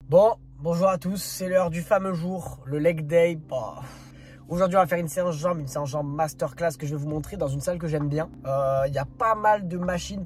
Bon, bonjour à tous, c'est l'heure du fameux jour, le leg day. Aujourd'hui, on va faire une séance jambes masterclass que je vais vous montrer dans une salle que j'aime bien. Il y a pas mal de machines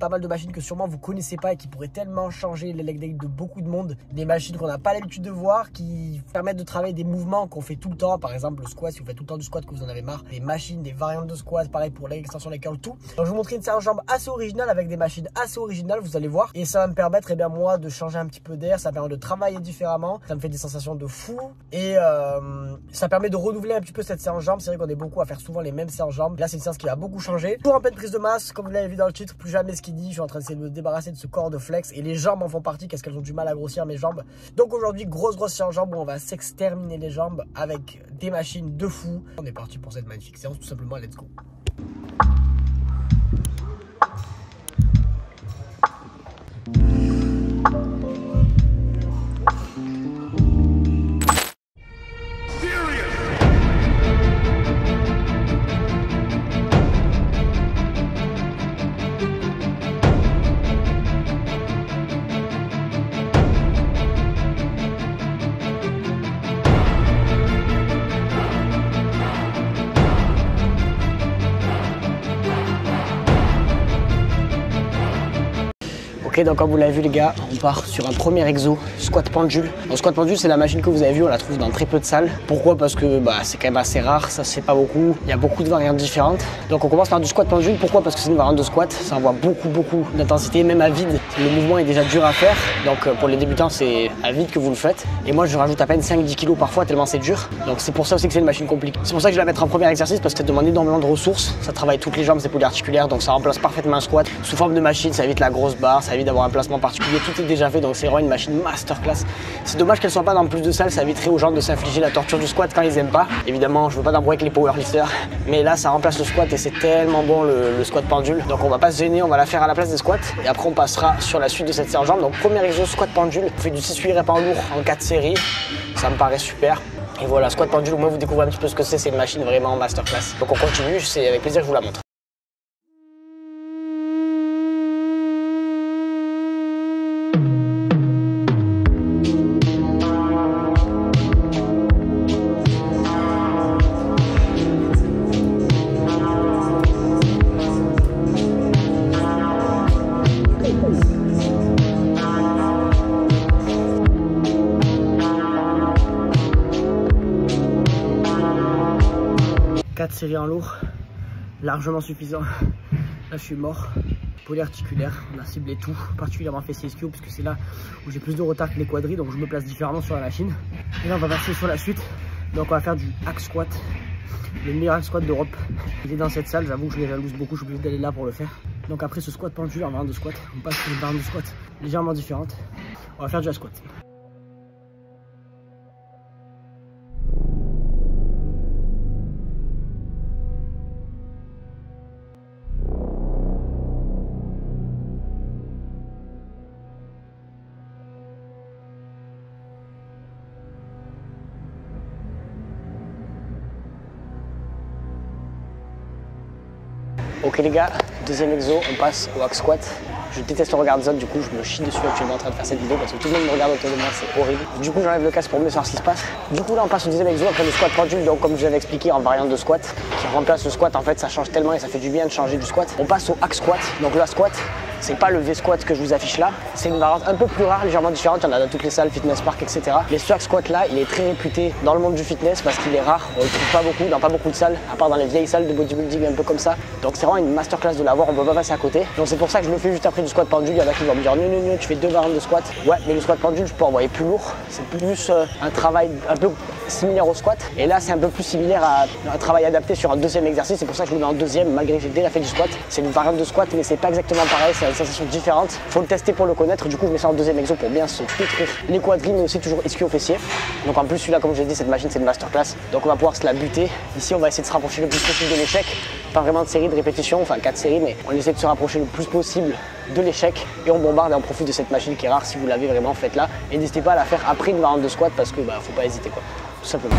que sûrement vous connaissez pas et qui pourraient tellement changer les leg days de beaucoup de monde. Des machines qu'on n'a pas l'habitude de voir, qui permettent de travailler des mouvements qu'on fait tout le temps. Par exemple, le squat, si vous faites tout le temps du squat que vous en avez marre. Des machines, des variantes de squat, pareil pour l'extension, les curls, tout. Donc, je vais vous montrer une séance jambes assez originale avec des machines assez originales, vous allez voir. Et ça va me permettre, moi, de changer un petit peu d'air. Ça permet de travailler différemment. Ça me fait des sensations de fou. Et ça permet de renouveler un petit peu cette séance jambes. C'est vrai qu'on est beaucoup à faire souvent les mêmes séances jambes. Là, c'est une séance qui va beaucoup changer. Pour en pleine prise de masse, comme vous l'avez vu dans le titre, plus jamais skinny. Je suis en train d'essayer de me débarrasser de ce corps de flex. Et les jambes en font partie, parce qu'elles ont du mal à grossir, mes jambes. Donc aujourd'hui, grosse séance jambes où on va s'exterminer les jambes avec des machines de fou. On est parti pour cette magnifique séance, tout simplement, let's go. Ok, donc comme vous l'avez vu les gars, on part sur un premier exo, squat pendule. Donc squat pendule, c'est la machine que vous avez vue, on la trouve dans très peu de salles. Pourquoi? Parce que c'est quand même assez rare, ça se fait pas beaucoup. Il y a beaucoup de variantes différentes. Donc on commence par du squat pendule. Pourquoi? Parce que c'est une variante de squat, ça envoie beaucoup d'intensité, même à vide. Le mouvement est déjà dur à faire, donc pour les débutants c'est à vide que vous le faites. Et moi je rajoute à peine 5-10 kg parfois tellement c'est dur. Donc c'est pour ça aussi que c'est une machine compliquée. C'est pour ça que je vais la mettre en premier exercice parce que ça demande énormément de ressources. Ça travaille toutes les jambes, c'est polyarticulaire, donc ça remplace parfaitement un squat. Sous forme de machine, ça évite la grosse barre, ça évite d'avoir un placement particulier, tout est déjà fait, donc c'est vraiment une machine masterclass. C'est dommage qu'elle soit pas dans plus de salles, ça éviterait aux gens de s'infliger la torture du squat quand ils aiment pas. Évidemment, je veux pas d'embrouille avec les powerlifters, mais là ça remplace le squat et c'est tellement bon le squat pendule. Donc on va pas se gêner, on va la faire à la place des squats et après on passera sur la suite de cette séance jambes. Donc premier exo, squat pendule, on fait du 6-8 reps en lourd en 4 séries, ça me paraît super. Et voilà, squat pendule, au moins vous découvrez un petit peu ce que c'est une machine vraiment masterclass. Donc on continue, c'est avec plaisir que je vous la montre. Série en lourd, largement suffisant. Là je suis mort. Polyarticulaire, on a ciblé tout, particulièrement fessier ischio puisque c'est là où j'ai plus de retard que les quadris, donc je me place différemment sur la machine. Et là on va passer sur la suite. Donc on va faire du hack squat, le meilleur hack squat d'Europe. Il est dans cette salle, j'avoue que je les jalouse beaucoup, je suis obligé d'aller là pour le faire. Donc après ce squat pendule en variante de squat, on passe sur une variante de squat légèrement différente. On va faire du hack squat. Ok les gars, deuxième exo, on passe au hack squat. Je déteste le regard des autres, du coup je me chie dessus actuellement en train de faire cette vidéo parce que tout le monde me regarde autour de moi, c'est horrible. Du coup j'enlève le casque pour mieux savoir ce qui se passe. Du coup là on passe au deuxième exo après le squat pendule, donc comme je vous avais expliqué en variante de squat, qui remplace le squat. En fait ça change tellement et ça fait du bien de changer du squat. On passe au hack squat, donc le hack squat, c'est pas le V-squat que je vous affiche là, c'est une variante un peu plus rare, légèrement différente, il y en a dans toutes les salles, fitness park, etc. Mais ce hack squat là, il est très réputé dans le monde du fitness parce qu'il est rare, on le trouve pas beaucoup, dans pas beaucoup de salles, à part dans les vieilles salles de bodybuilding un peu comme ça. Donc c'est vraiment une masterclass de l'avoir, on peut pas passer à côté. Donc c'est pour ça que je le fais juste après du squat pendule. Il y en a qui vont me dire non, tu fais deux variantes de squat. Ouais, mais le squat pendule, je peux envoyer plus lourd. C'est plus un travail un peu similaire au squat. Et là, c'est un peu plus similaire à un travail adapté sur un deuxième exercice. C'est pour ça que je le mets en deuxième, malgré que j'ai déjà fait du squat. C'est une variante de squat, mais c'est pas exactement pareil. C'est une sensation différente. Faut le tester pour le connaître. Du coup, je mets ça en deuxième exo pour bien se pétrir les quadris, mais aussi toujours ischio-fessier. Donc en plus, celui-là, comme je l'ai dit, cette machine, c'est une masterclass. Donc on va pouvoir se la buter. Ici, on va essayer de se rapprocher le plus possible de l'échec. Pas vraiment de série de répétitions, enfin 4 séries, mais on essaie de se rapprocher le plus possible de l'échec et on bombarde et on profite de cette machine qui est rare. Si vous l'avez vraiment, faites-la et n'hésitez pas à la faire après une variante de squat parce que faut pas hésiter quoi, tout simplement.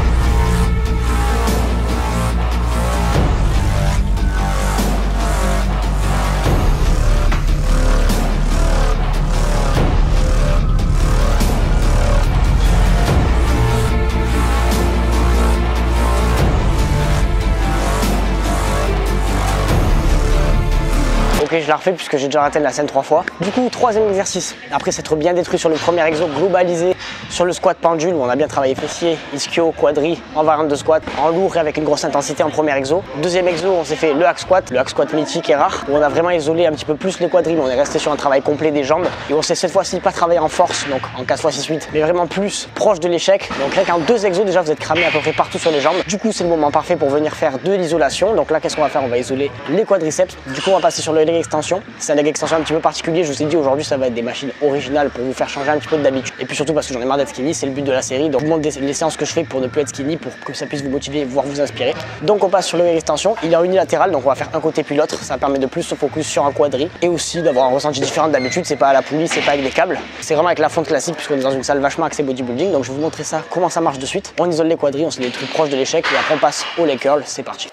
Ok, je la refais puisque j'ai déjà raté la scène 3 fois. Du coup, troisième exercice. Après s'être bien détruit sur le premier exo, globalisé sur le squat pendule où on a bien travaillé fessier, ischio, quadri, en variante de squat, en lourd et avec une grosse intensité en premier exo. Deuxième exo, on s'est fait le hack squat mythique et rare, où on a vraiment isolé un petit peu plus les quadris, mais on est resté sur un travail complet des jambes. Et on s'est cette fois-ci pas travaillé en force, donc en 4x6-8, mais vraiment plus proche de l'échec. Donc là, qu'en 2 exos, déjà vous êtes cramé à peu près partout sur les jambes. Du coup, c'est le moment parfait pour venir faire de l'isolation. Donc là, qu'est-ce qu'on va faire? On va isoler les quadriceps. Du coup, on va passer sur le leg extension. C'est un leg extension un petit peu particulier. Je vous ai dit aujourd'hui, ça va être des machines originales pour vous faire changer un petit peu d'habitude. Et puis surtout parce que j'en ai marre d'être skinny, c'est le but de la série. Donc je vous montre les séances que je fais pour ne plus être skinny, pour que ça puisse vous motiver, voire vous inspirer. Donc on passe sur le leg extension. Il est en unilatéral, donc on va faire un côté puis l'autre. Ça permet de plus se focus sur un quadri et aussi d'avoir un ressenti différent d'habitude. C'est pas à la poulie, c'est pas avec des câbles. C'est vraiment avec la fonte classique puisqu'on est dans une salle vachement axée bodybuilding. Donc je vais vous montrer ça, comment ça marche de suite. On isole les quadris, on se les trucs proches de l'échec et après on passe au leg curl. C'est parti.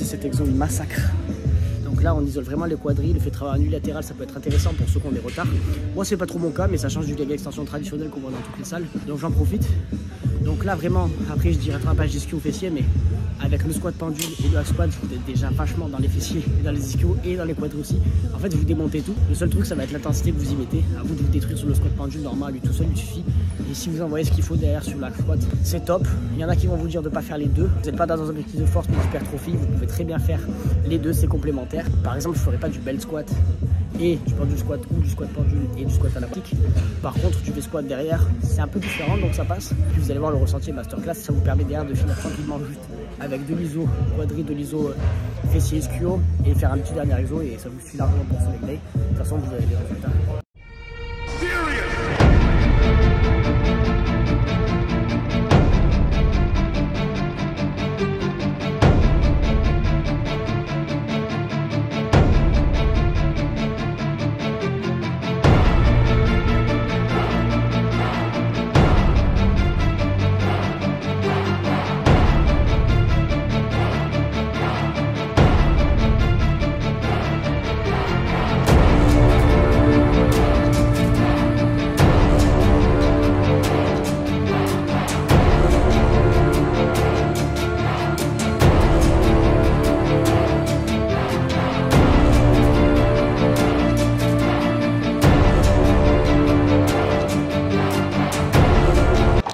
Cet exo il massacre. Donc là on isole vraiment les quadris, le fait de travailler en unilatéral ça peut être intéressant pour ceux qui ont des retards. Moi c'est pas trop mon cas mais ça change du leg extension traditionnel qu'on voit dans toutes les salles. Donc j'en profite. Donc là vraiment, après je dirais rattrapage d'ischio au fessier, mais avec le squat pendule et le hack squat, vous êtes déjà vachement dans les fessiers, et dans les ischios et dans les quadris aussi. En fait vous démontez tout. Le seul truc ça va être l'intensité que vous y mettez. À vous de vous détruire sur le squat pendule normal, lui tout seul il suffit. Et si vous envoyez ce qu'il faut derrière sur le hack squat, c'est top. Il y en a qui vont vous dire de ne pas faire les deux. Vous n'êtes pas dans un objectif de force mais d'hypertrophie, vous pouvez très bien faire les deux, c'est complémentaire. Par exemple je ne ferai pas du belt squat et du pendule squat ou du squat pendule et du squat à la pratique. Par contre tu fais squat derrière, c'est un peu différent donc ça passe. Puis vous allez voir le ressenti masterclass, ça vous permet derrière de finir tranquillement juste avec de l'iso quadri, de l'iso fessier ischio et faire un petit dernier exo et ça vous suffit largement pour ce leg day. De toute façon vous avez les résultats.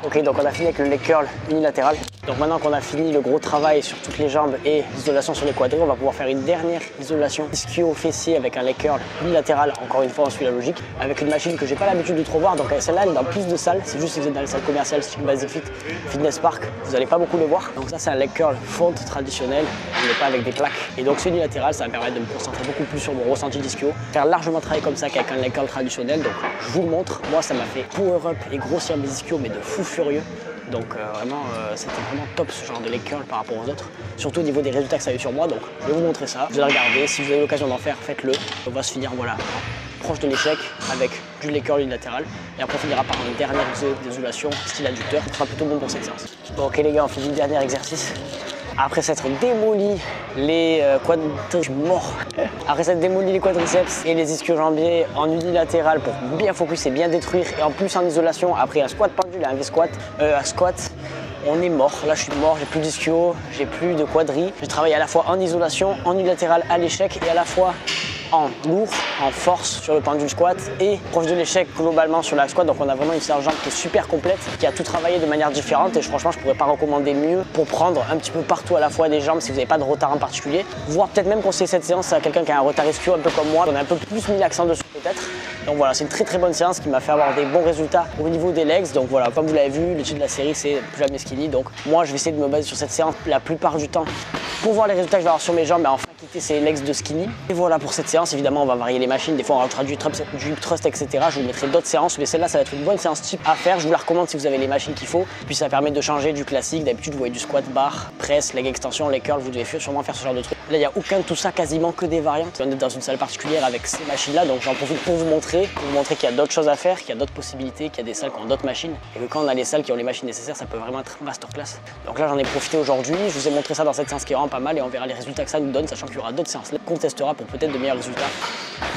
Ok, donc on a fini avec le leg curl unilatéral. Donc maintenant qu'on a fini le gros travail sur toutes les jambes et l'isolation sur les quadris, on va pouvoir faire une dernière isolation ischio-fessier avec un leg curl unilatéral. Encore une fois, on suit la logique, avec une machine que j'ai pas l'habitude de trop voir. Donc celle-là, elle est dans plus de salles. C'est juste si vous êtes dans les salles commerciales, style Basic Fit, Fitness Park, vous n'allez pas beaucoup les voir. Donc ça, c'est un leg curl fonte traditionnel, on n'est pas avec des plaques. Et donc c'est unilatéral, ça va me permettre de me concentrer beaucoup plus sur mon ressenti d'ischio. Faire largement travailler comme ça qu'avec un leg curl traditionnel. Donc je vous le montre. Moi, ça m'a fait power up et grossir mes ischios, mais de fou furieux. Donc vraiment, c'était vraiment top ce genre de leg curl par rapport aux autres. Surtout au niveau des résultats que ça a eu sur moi. Donc je vais vous montrer ça. Vous allez regarder. Si vous avez l'occasion d'en faire, faites-le. On va se finir voilà, proche de l'échec avec du leg curl unilatéral. Et après on finira par une dernière isolation style adducteur. Ce sera plutôt bon pour cette séance. Bon ok les gars, on finit le dernier exercice. Après s'être démoli les quadriceps, je suis mort. Après s'être démoli les quadriceps et les ischio-jambiers en unilatéral pour bien focus et bien détruire et en plus en isolation, après un squat pendule et un V-squat, squat, on est mort. Là je suis mort, j'ai plus d'ischio, j'ai plus de quadri. J'ai travaillé à la fois en isolation, en unilatéral à l'échec et à la fois en lourd, en force sur le pendule squat et proche de l'échec globalement sur la squat. Donc on a vraiment une séance jambe qui est super complète, qui a tout travaillé de manière différente et franchement je pourrais pas recommander mieux pour prendre un petit peu partout à la fois des jambes si vous n'avez pas de retard en particulier. Voire peut-être même conseiller cette séance à quelqu'un qui a un retard ischio un peu comme moi. On a un peu plus mis l'accent dessus peut-être. Donc voilà, c'est une très bonne séance qui m'a fait avoir des bons résultats au niveau des legs. Donc voilà, comme vous l'avez vu, le titre de la série c'est plus jamais skinny. Donc moi je vais essayer de me baser sur cette séance la plupart du temps pour voir les résultats que je vais avoir sur mes jambes, mais enfin quitter ces legs de skinny. Et voilà pour cette séance, évidemment on va varier les machines, des fois on rajoutera du thrust, etc. Je vous mettrai d'autres séances, mais celle-là ça va être une bonne séance type à faire. Je vous la recommande si vous avez les machines qu'il faut. Puis ça permet de changer du classique. D'habitude vous voyez du squat, barre, presse, leg extension, leg curl, vous devez sûrement faire ce genre de trucs. Là il n'y a aucun de tout ça, quasiment que des variantes. On est dans une salle particulière avec ces machines-là, donc j'en profite pour vous montrer qu'il y a d'autres choses à faire, qu'il y a d'autres possibilités, qu'il y a des salles qui ont d'autres machines, et que quand on a les salles qui ont les machines nécessaires, ça peut vraiment être masterclass. Donc là j'en ai profité aujourd'hui, je vous ai montré ça dans cette séance qui est vraiment pas mal, et on verra les résultats que ça nous donne, sachant qu'il y aura d'autres séances qu'on testera pour peut-être de meilleurs résultats.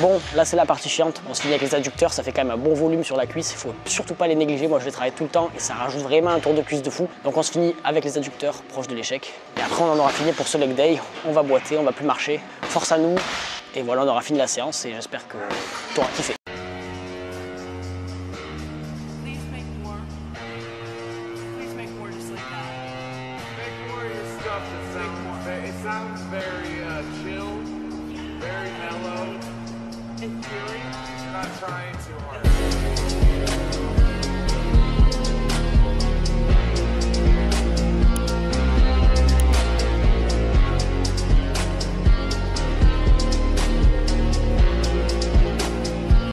Bon, là c'est la partie chiante, on se finit avec les adducteurs, ça fait quand même un bon volume sur la cuisse, il faut surtout pas les négliger, moi je les travaille tout le temps et ça rajoute vraiment un tour de cuisse de fou. Donc on se finit avec les adducteurs proches de l'échec, et après on en aura fini pour ce leg day, on va boiter, on va plus marcher, force à nous, et voilà on aura fini la séance et j'espère que tu auras kiffé. It sounds very chill, very mellow. You're not trying too hard.